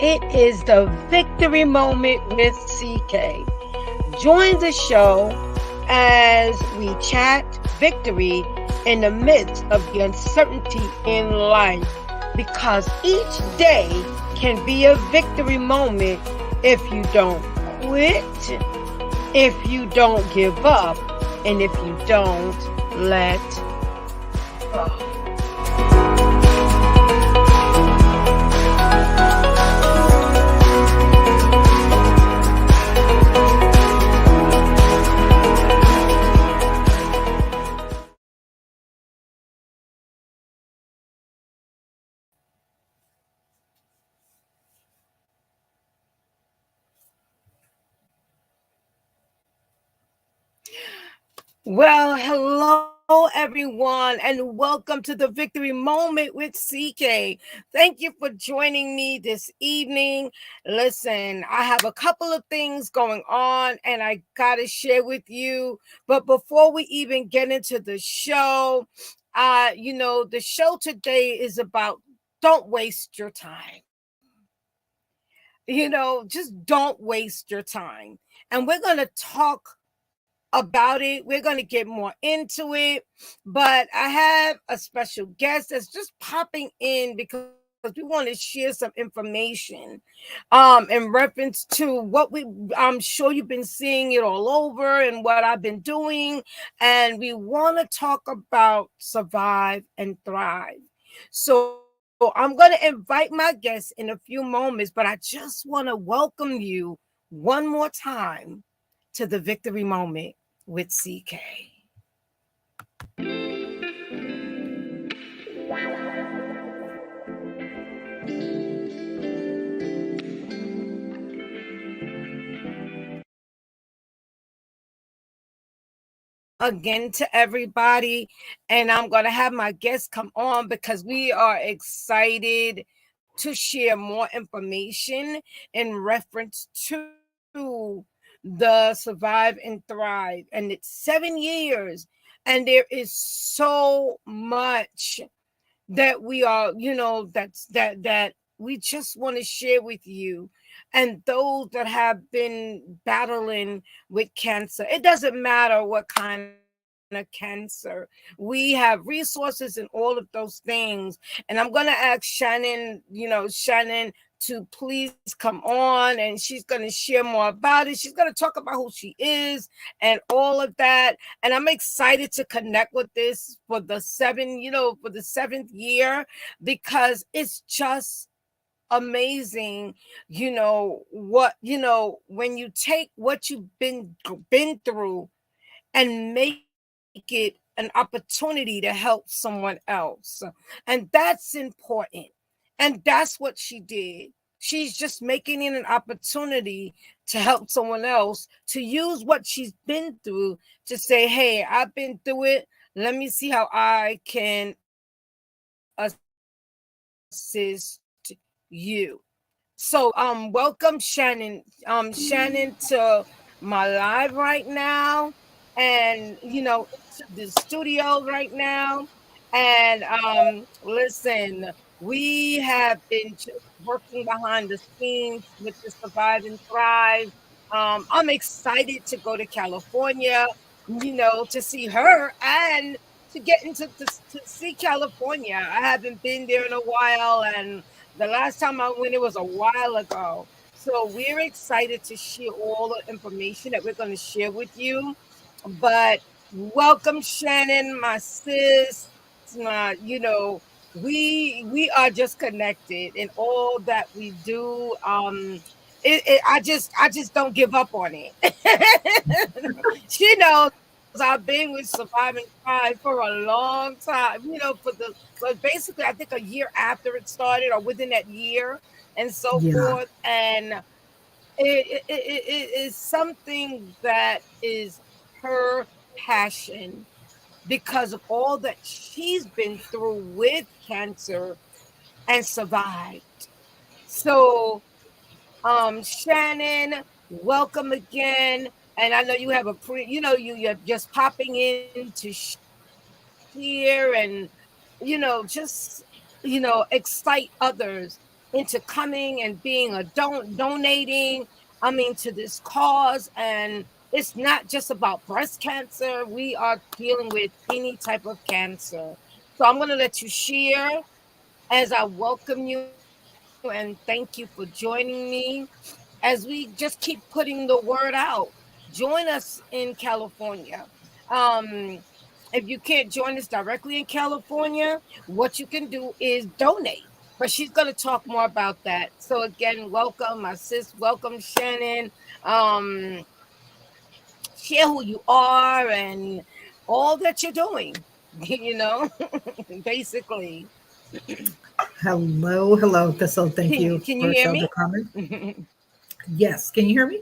It is the victory moment with CK. Join the show as we chat victory in the midst of the uncertainty in life, because each day can be a victory moment if you don't quit, if you don't give up, and if you don't let go. Well, hello everyone, and welcome to the Victory Moment with CK. Thank you for joining me this evening. Listen, I have a couple of things going on and I got to share with you. But before we even get into the show, the show today is about don't waste your time. Just don't waste your time. And we're going to talk about it. We're going to get more into it, but I have a special guest that's just popping in because we want to share some information in reference to what I'm sure you've been seeing it all over and what I've been doing, and we want to talk about survive and thrive. So I'm going to invite my guest in a few moments, but I just want to welcome you one more time to the victory moment with CK. Again to everybody, and I'm going to have my guests come on because we are excited to share more information in reference to the survive and thrive, and it's 7 years, and there is so much that we are, that we just want to share with you and those that have been battling with cancer. It doesn't matter what kind of cancer. We have resources and all of those things. And I'm going to ask Shannon to please come on, and she's going to share more about it. She's going to talk about who she is and all of that. And I'm excited to connect with this for the 7th year, because it's just amazing. When you take what you've been through and make it an opportunity to help someone else. And that's important. And that's what she did. She's just making it an opportunity to help someone else, to use what she's been through to say, hey, I've been through it. Let me see how I can assist you. So welcome Shannon to my live right now, and the studio right now. And listen, we have been just working behind the scenes with the Survive and Thrive. I'm excited to go to California, to see her and to get to see California. I haven't been there in a while, and the last time I went, it was a while ago. So we're excited to share all the information that we're going to share with you. But welcome, Shannon, my sis. We are just connected in all that we do. I just don't give up on it. She knows I've been with Surviving Thrive for a long time. But basically, I think a year after it started, or within that year, and so Yeah. forth. And it is something that is her passion, because of all that she's been through with cancer and survived. So, Shannon, welcome again. And I know you have you're just popping in to share and, just, excite others into coming and being a donating, I mean, to this cause. And it's not just about breast cancer. We are dealing with any type of cancer. So I'm going to let you share as I welcome you and thank you for joining me as we just keep putting the word out. Join us in California. Um, if you can't join us directly in California, what you can do is donate. But she's going to talk more about that. So again, welcome, my sis. Welcome, Shannon. Um, Share who you are and all that you're doing. You know, basically. Hello, hello. So thank you Can you for hear Elder me? Carmen. Yes, can you hear me?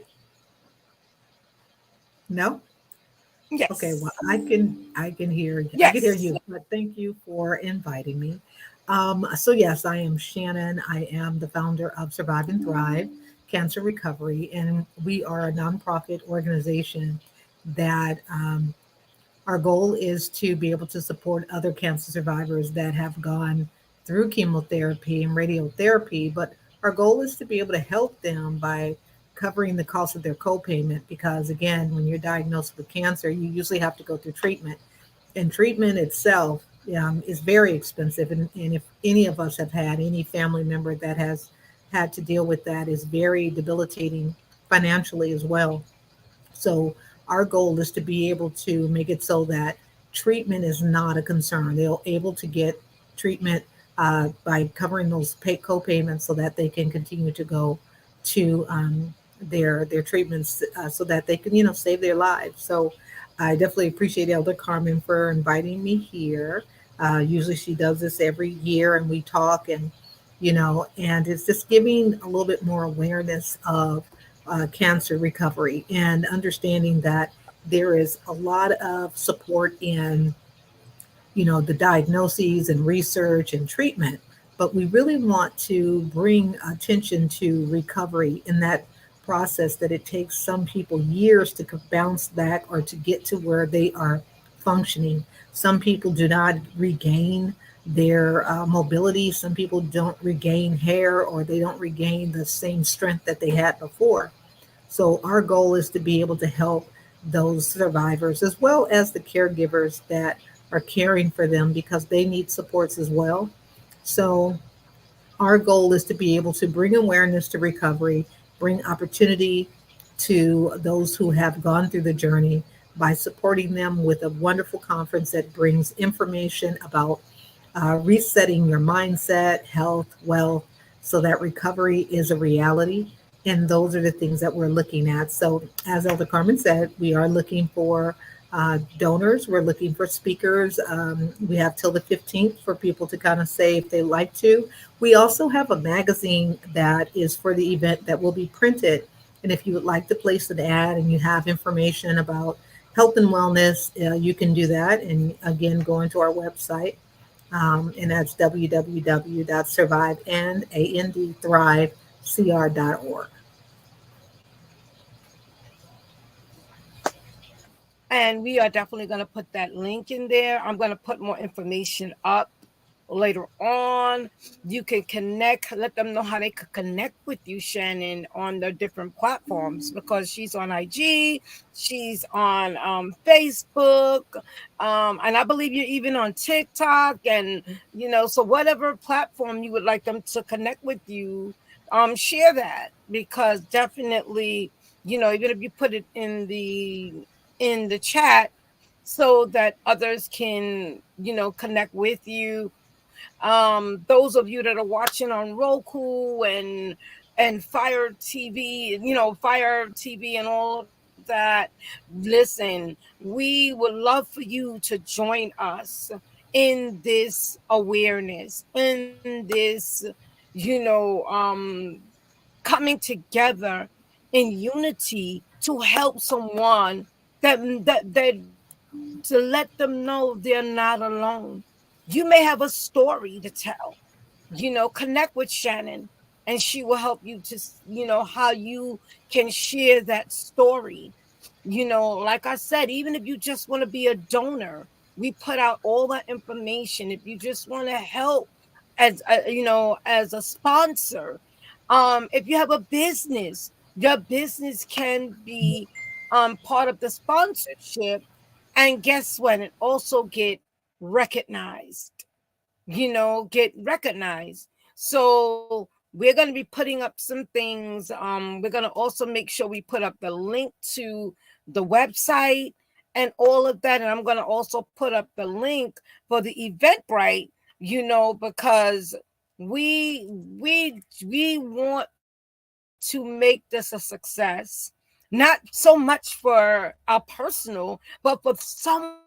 No? Okay, well Yes. I can hear Yes. you, but thank you for inviting me. So yes, I am Shannon. I am the founder of Survive and Thrive Cancer Recovery, and we are a nonprofit organization that our goal is to be able to support other cancer survivors that have gone through chemotherapy and radiotherapy, but our goal is to be able to help them by covering the cost of their copayment because again, when you're diagnosed with cancer, you usually have to go through treatment. And treatment itself is very expensive. And if any of us have had any family member that has had to deal with that, is very debilitating financially as well. So our goal is to be able to make it so that treatment is not a concern. They're able to get treatment by covering those co-payments so that they can continue to go to their treatments so that they can save their lives. So I definitely appreciate Elder Carmen for inviting me here. Usually she does this every year and we talk and it's just giving a little bit more awareness of cancer recovery and understanding that there is a lot of support in the diagnoses and research and treatment, but we really want to bring attention to recovery in that process that it takes some people years to bounce back or to get to where they are functioning. Some people do not regain their mobility. Some people don't regain hair or they don't regain the same strength that they had before. So our goal is to be able to help those survivors as well as the caregivers that are caring for them because they need supports as well. So our goal is to be able to bring awareness to recovery, bring opportunity to those who have gone through the journey by supporting them with a wonderful conference that brings information about resetting your mindset, health, wealth, so that recovery is a reality. And those are the things that we're looking at. So, as Elder Carmen said, we are looking for donors. We're looking for speakers. We have till the 15th for people to kind of say if they like to. We also have a magazine that is for the event that will be printed. And if you would like to place an ad and you have information about health and wellness, you can do that. And again, go into our website and that's www.surviveandthrive.org. And we are definitely going to put that link in there. I'm going to put more information up later on. You can connect, let them know how they could connect with you, Shannon, on the different platforms because she's on IG, she's on Facebook, and I believe you're even on TikTok. And, so whatever platform you would like them to connect with you, share that because definitely, even if you put it in the chat so that others can connect with you. Those of you that are watching on Roku and Fire TV, Fire TV and all of that, listen, we would love for you to join us in this awareness, in this, you know, um coming together in unity to help someone that to let them know they're not alone. You may have a story to tell. Connect with Shannon and she will help you to how you can share that story. Like I said, even if you just want to be a donor, we put out all that information. If you just want to help, as as a sponsor. If you have a business, your business can be part of the sponsorship, and guess what? It also get recognized. Get recognized. So we're going to be putting up some things. We're going to also make sure we put up the link to the website and all of that. And I'm going to also put up the link for the Eventbrite, because we want to make this a success, not so much for our personal, but for someone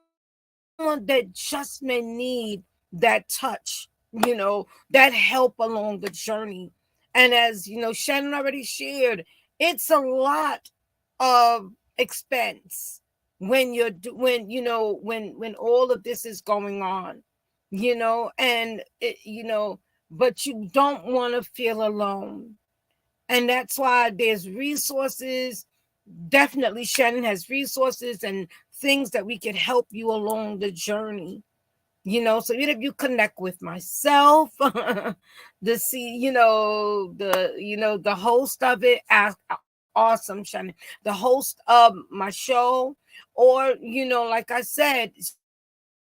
that just may need that touch, that help along the journey. And as Shannon already shared, it's a lot of expense when when all of this is going on, and but you don't want to feel alone. And that's why there's resources. Definitely Shannon has resources and things that we can help you along the journey. So even if you connect with myself, the see, the host of it, awesome Shannon, the host of my show, or like I said,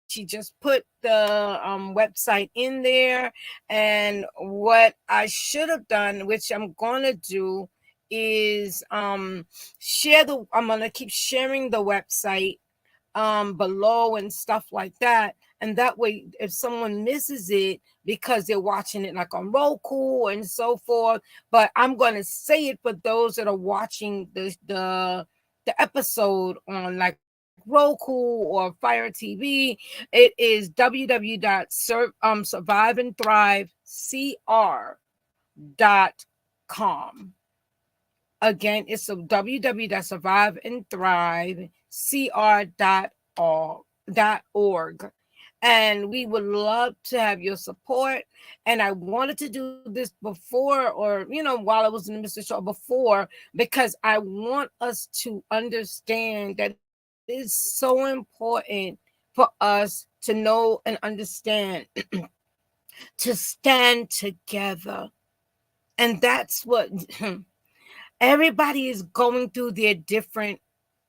she just put the website in there. And what I should have done, which I'm gonna do, is I'm gonna keep sharing the website below and stuff like that. And that way, if someone misses it because they're watching it like on Roku and so forth, but I'm going to say it for those that are watching the episode on like Roku or Fire TV. It is www.surviveandthrivecr.com. Again, it's a www.surviveandthrivecr.org. And we would love to have your support. And I wanted to do this before, or while I was in the Mr. Show before, because I want us to understand that it is so important for us to know and understand to stand together. And that's what everybody is going through their different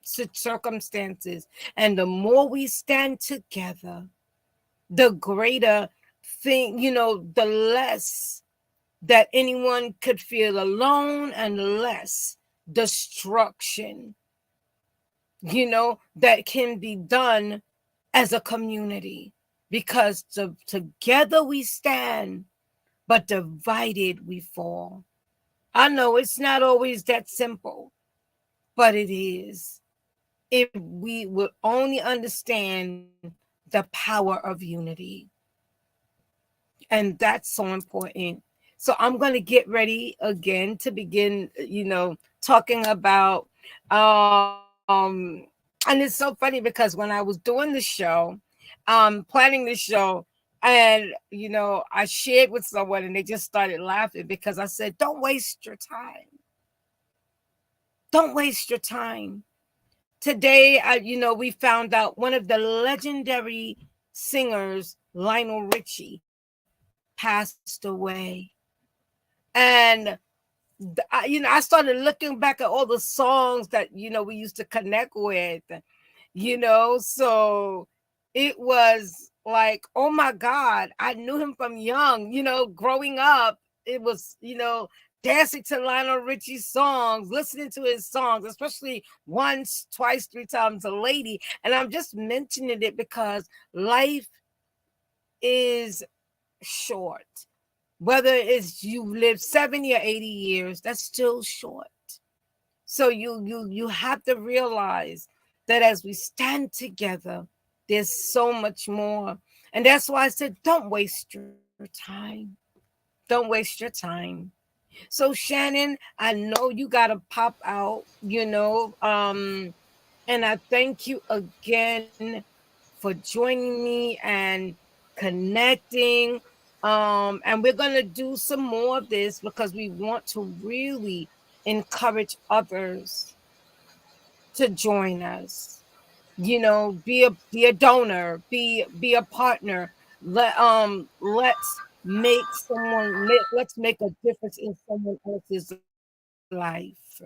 circumstances. And the more we stand together, the greater thing, the less that anyone could feel alone, and less destruction, that can be done as a community. Because together we stand, but divided we fall. I know it's not always that simple, but it is. If we would only understand the power of unity. And that's so important. So I'm going to get ready again to begin, talking about, and it's so funny because when I was doing the show, planning the show, and I shared with someone and they just started laughing because I said, don't waste your time. Don't waste your time. Today, we found out one of the legendary singers, Lionel Richie, passed away. And I started looking back at all the songs that we used to connect with. So it was like, oh my God, I knew him from young. Growing up, it was dancing to Lionel Richie's songs, listening to his songs, especially once, twice, three times a lady. And I'm just mentioning it because life is short. Whether it's you live 70 or 80 years, that's still short. So you have to realize that as we stand together, there's so much more. And that's why I said, don't waste your time. Don't waste your time. So Shannon, I know you gotta pop out, and I thank you again for joining me and connecting. And we're gonna do some more of this because we want to really encourage others to join us. Be a donor, be a partner. Let's let's make a difference in someone else's life.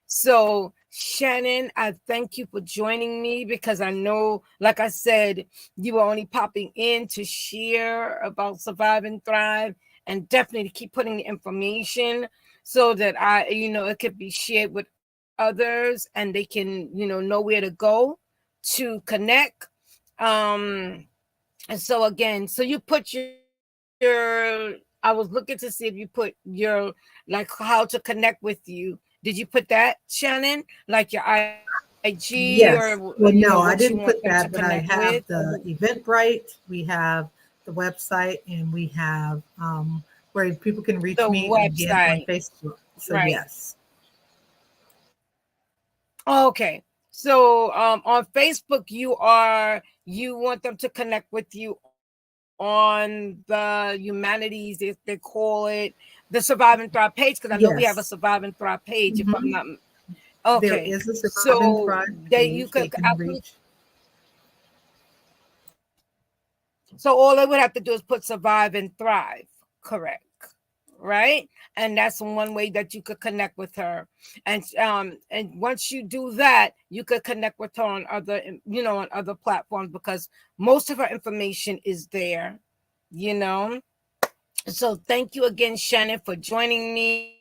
So, Shannon, I thank you for joining me because I know, like I said, you were only popping in to share about Survive and Thrive, and definitely keep putting the information so that it could be shared with others and they can, know where to go to connect. Um, and so again, so you put your, I was looking to see if you put your, like, how to connect with you. Did you put that, Shannon? Like your IG or Yes. Well, what no, you I want didn't them to put that, connect but I with? have the Eventbrite, we have the website, and we have where people can The reach me again on website, Facebook. So, right? yes. Okay. So on Facebook, you want them to connect with you on the humanities, if they call it, the Survive and Thrive page, because I know we have a Yes. Survive and Thrive page. If I'm Hmm. not There okay, is a Survive and so Thrive they you page they could can absolutely. reach. So all they would have to do is put Survive and Thrive, correct? Right, and that's one way that you could connect with her. And once you do that, you could connect with her on other, on other platforms, because most of her information is there. You know. So thank you again, Shannon, for joining me.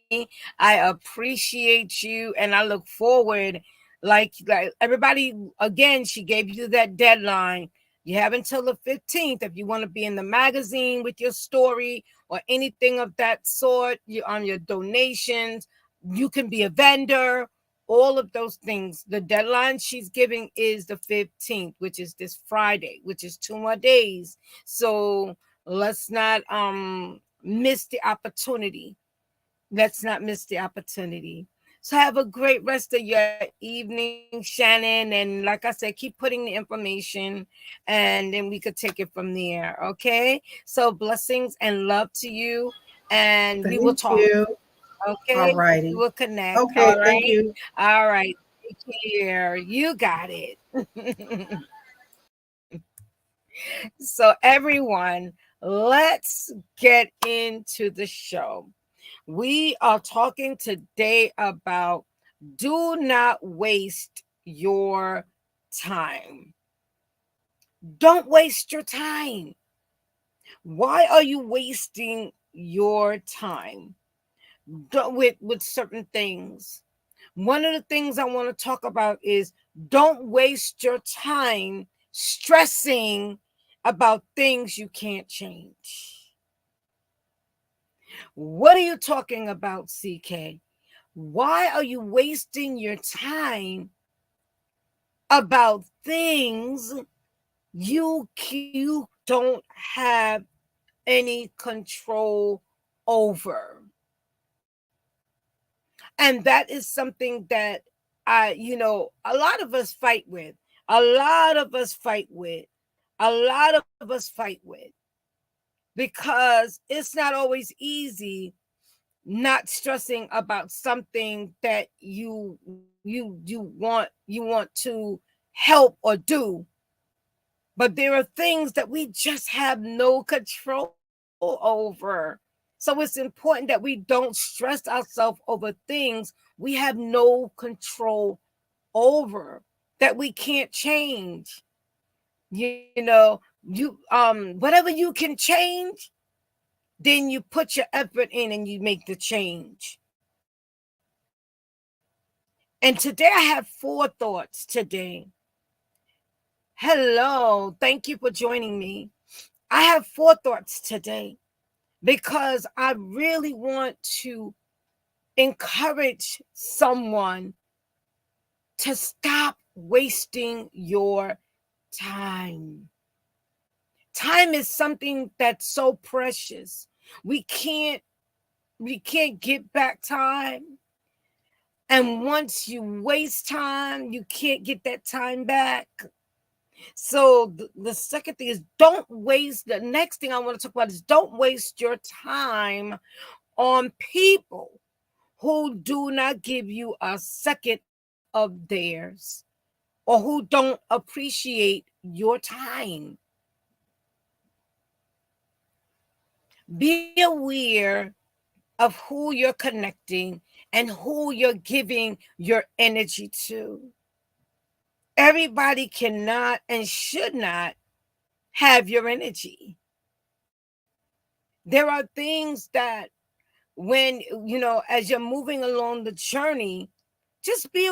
I appreciate you, and I look forward. Like everybody, again, she gave you that deadline. You have until the 15th if you want to be in the magazine with your story or anything of that sort. You on your donations, you can be a vendor. All of those things. The deadline she's giving is the 15th, which is this Friday, which is 2 more days. So let's not miss the opportunity. Let's not miss the opportunity. So have a great rest of your evening, Shannon, and like I said, keep putting the information, and then we could take it from there. Okay, so blessings and love to you, and we will Thank talk. you. Okay, All we righty. will connect. Okay. All Thank right, you. all right, take care. You got it. So, everyone, let's get into the show. We are talking today about do not waste your time. Don't waste your time. Why are you wasting your time with certain things? One of the things I want to talk about is don't waste your time stressing about things you can't change. What are you talking about, CK? Why are you wasting your time about things you don't have any control over? And that is something that a lot of us fight with. A lot of us fight with. A lot of us fight with, because it's not always easy not stressing about something that you want to help or do, but there are things that we just have no control over. So it's important that we don't stress ourselves over things we have no control over, that we can't change. Whatever you can change, then you put your effort in and you make the change. And today I have 4 thoughts today. Hello, thank you for joining me. I have 4 thoughts today because I really want to encourage someone to stop wasting your time. Time is something that's so precious. We can't we can't get back time. And once you waste time, you can't get that time back. So the second thing is don't waste. The next thing I want to talk about is don't waste your time on people who do not give you a second of theirs, or who don't appreciate your time. Be aware of who you're connecting and who you're giving your energy to. Everybody cannot and should not have your energy. There are things that when, as you're moving along the journey, just be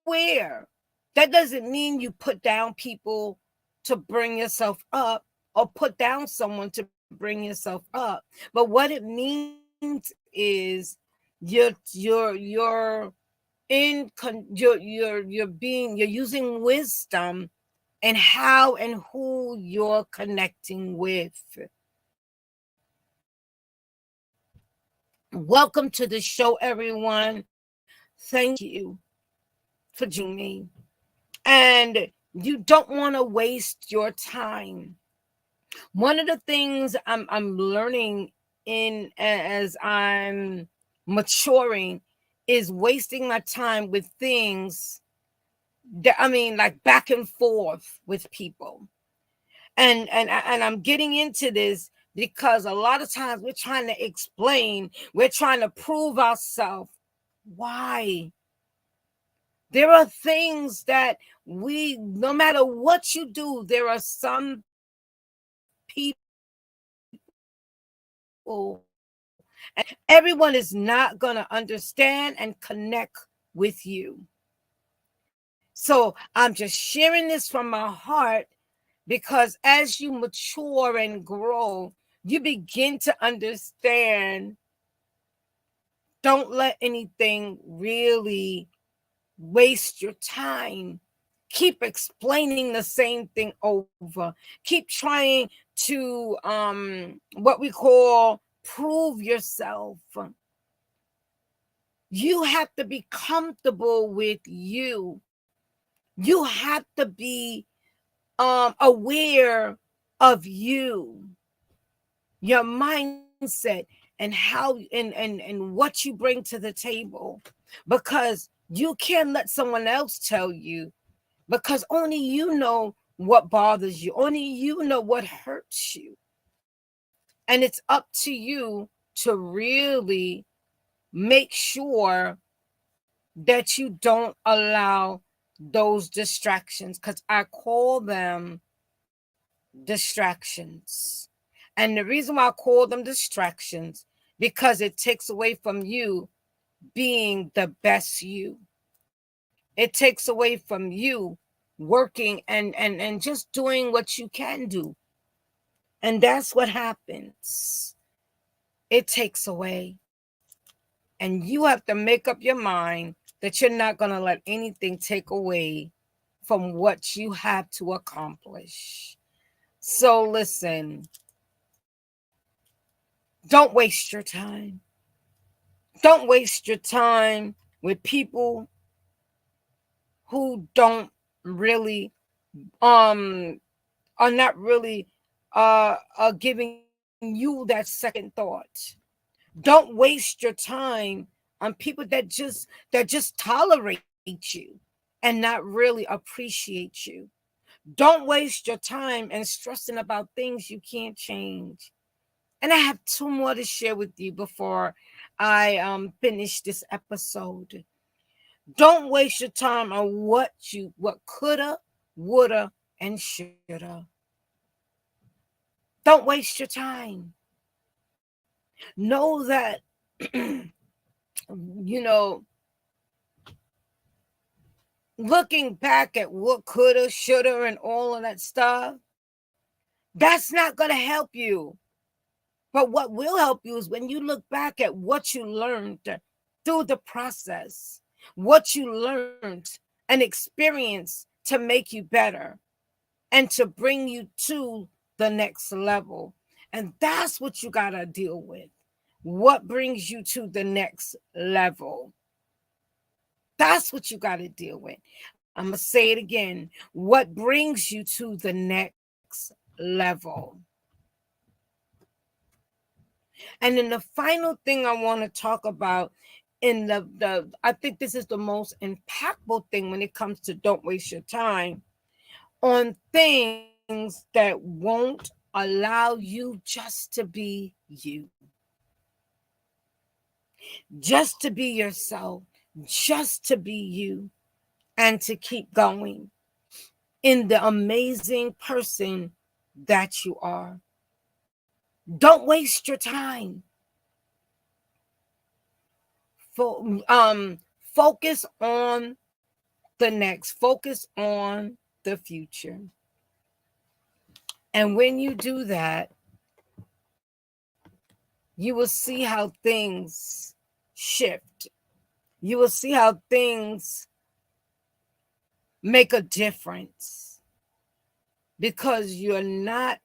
aware. That doesn't mean you put down people to bring yourself up or put down someone to bring yourself up. But what it means is you're you're using wisdom and how and who you're connecting with. Welcome to the show, everyone. Thank you for joining me. And you don't want to waste your time. One of the things I'm learning in as I'm maturing is wasting my time with things that, like back and forth with people. And I'm getting into this because a lot of times we're trying to explain, we're trying to prove ourselves. Why? There are things that no matter what you do, there are some people, and everyone is not going to understand and connect with you. So I'm just sharing this from my heart because as you mature and grow, you begin to understand. Don't let anything really waste your time. Keep explaining the same thing over. Keep trying to what we call prove yourself. You have to be comfortable with you. You have to be aware of you, your mindset, and how and what you bring to the table, because you can't let someone else tell you, because only you know what bothers you, only you know what hurts you. And it's up to you to really make sure that you don't allow those distractions, because I call them distractions. And the reason why I call them distractions, because it takes away from you being the best you. It takes away from you working and just doing what you can do. And that's what happens. It takes away. And you have to make up your mind that you're not going to let anything take away from what you have to accomplish. So listen, don't waste your time. Don't waste your time with people who don't really um are not really are giving you that second thought. Don't waste your time on people that just tolerate you and not really appreciate you. Don't waste your time and stressing about things you can't change. And I have two more to share with you before I finish this episode. Don't waste your time on what coulda, woulda, and shoulda. Don't waste your time. Know that you know, looking back at what coulda, shoulda, and all of that stuff, that's not going to help you. But what will help you is when you look back at what you learned through the process, what you learned and experienced to make you better and to bring you to the next level. And that's what you got to deal with. What brings you to the next level? That's what you got to deal with. I'm going to say it again. What brings you to the next level? And then the final thing I want to talk about in the I think this is the most impactful thing when it comes to don't waste your time on things that won't allow you just to be you. Just to be yourself, just to be you, and to keep going in the amazing person that you are. Don't waste your time. Focus on the next, focus on the future. And when you do that, you will see how things shift. You will see how things make a difference because you're not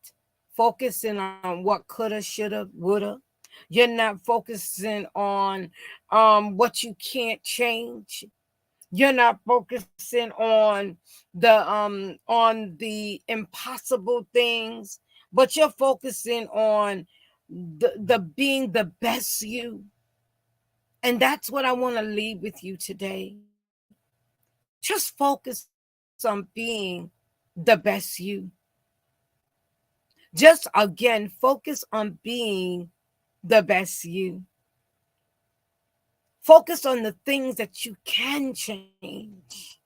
focusing on what coulda, shoulda, woulda. You're not focusing on what you can't change. You're not focusing on the impossible things, but you're focusing on the being the best you. And that's what I want to leave with you today. Just focus on being the best you. Just again, focus on being the best you. Focus on the things that you can change.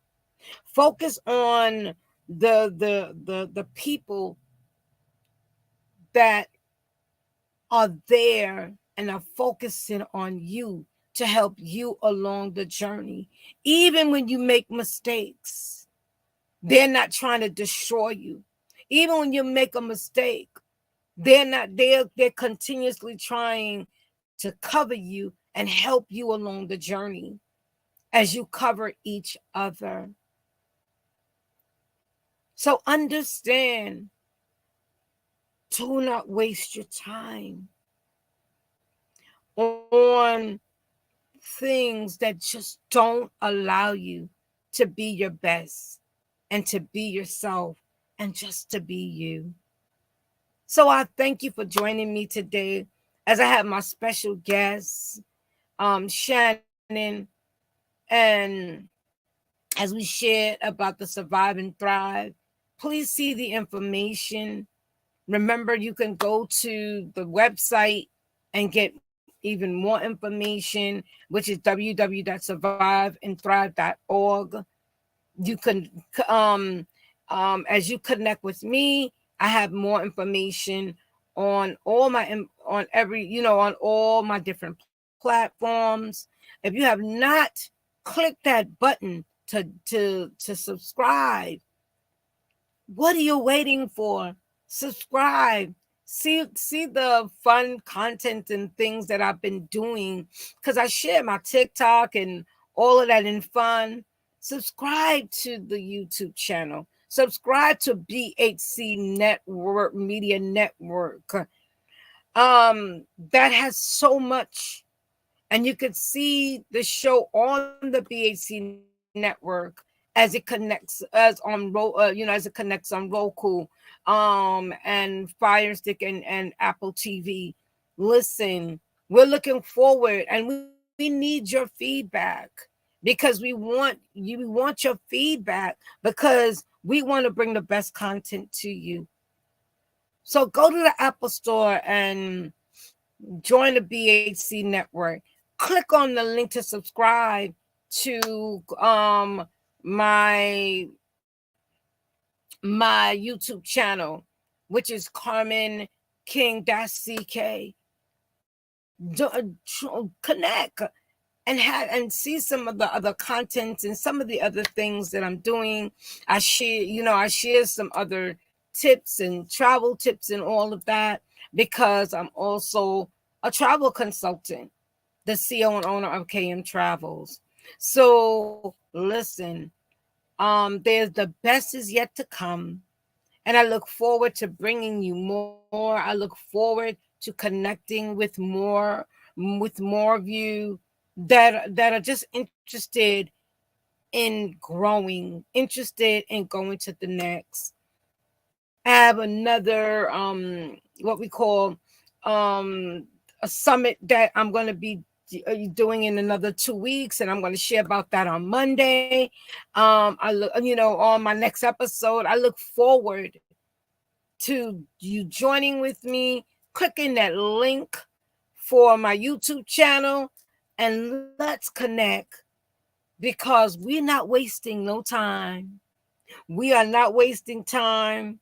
Focus on the people that are there and are focusing on you to help you along the journey. Even when you make mistakes, they're not trying to destroy you. Even when you make a mistake, they're continuously trying to cover you and help you along the journey as you cover each other. So understand, do not waste your time on things that just don't allow you to be your best and to be yourself and just to be you. So I thank you for joining me today as I have my special guest, Shannon, and as we shared about the Survive and Thrive. Please see the information. Remember, you can go to the website and get even more information, which is www.surviveandthrive.org. You can, as you connect with me, I have more information on all my, on every, on all my different platforms. If you have not clicked that button to subscribe, what are you waiting for? Subscribe. See the fun content and things that I've been doing, because I share my TikTok and all of that in fun. Subscribe to the YouTube channel. Subscribe to BHC Network Media Network. That has so much, and you could see the show on the BHC Network as it connects as it connects on Roku, and Fire Stick and Apple TV. Listen, we're looking forward, and we need your feedback because we want your feedback because we want to bring the best content to you. So go to the Apple Store and join the BHC Network. Click on the link to subscribe to my YouTube channel, which is Carmen King CK. Connect and see some of the other contents and some of the other things that I'm doing. I share some other tips and travel tips and all of that, because I'm also a travel consultant, the CEO and owner of KM Travels. So listen, there's the best is yet to come, and I look forward to bringing you more. I look forward to connecting with more of you that are just interested in growing, interested in going to the next. I have another what we call a summit that I'm going to be doing in another 2 weeks, and I'm going to share about that on Monday. I look, on my next episode, I look forward to you joining with me clicking that link for my YouTube channel, and let's connect, because we're not wasting no time. We are not wasting time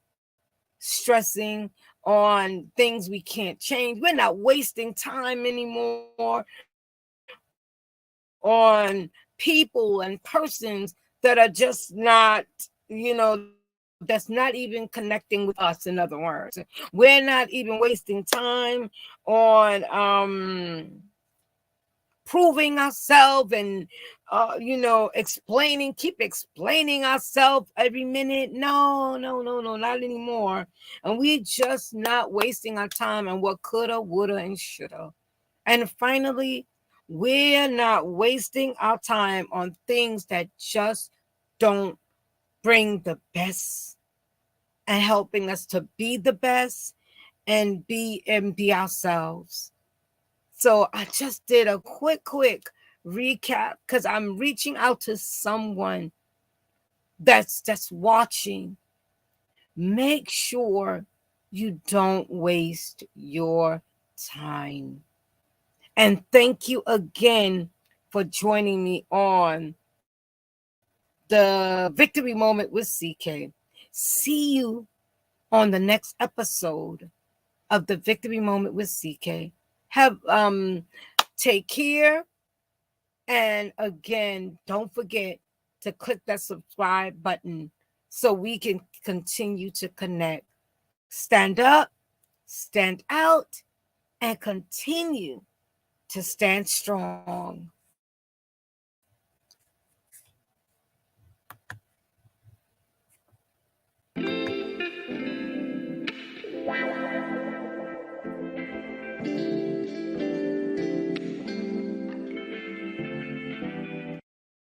stressing on things we can't change. We're not wasting time anymore on people and persons that are just not, that's not even connecting with us. In other words, we're not even wasting time on proving ourselves and keep explaining ourselves every minute. No, not anymore. And we just not wasting our time on what coulda, woulda, and shoulda. And finally, we're not wasting our time on things that just don't bring the best and helping us to be the best and be ourselves. So I just did a quick recap because I'm reaching out to someone that's watching. Make sure you don't waste your time. And thank you again for joining me on the Victory Moment with CK. See you on the next episode of the Victory Moment with CK. Have take care. And again, don't forget to click that subscribe button so we can continue to connect. Stand up, stand out, and continue to stand strong.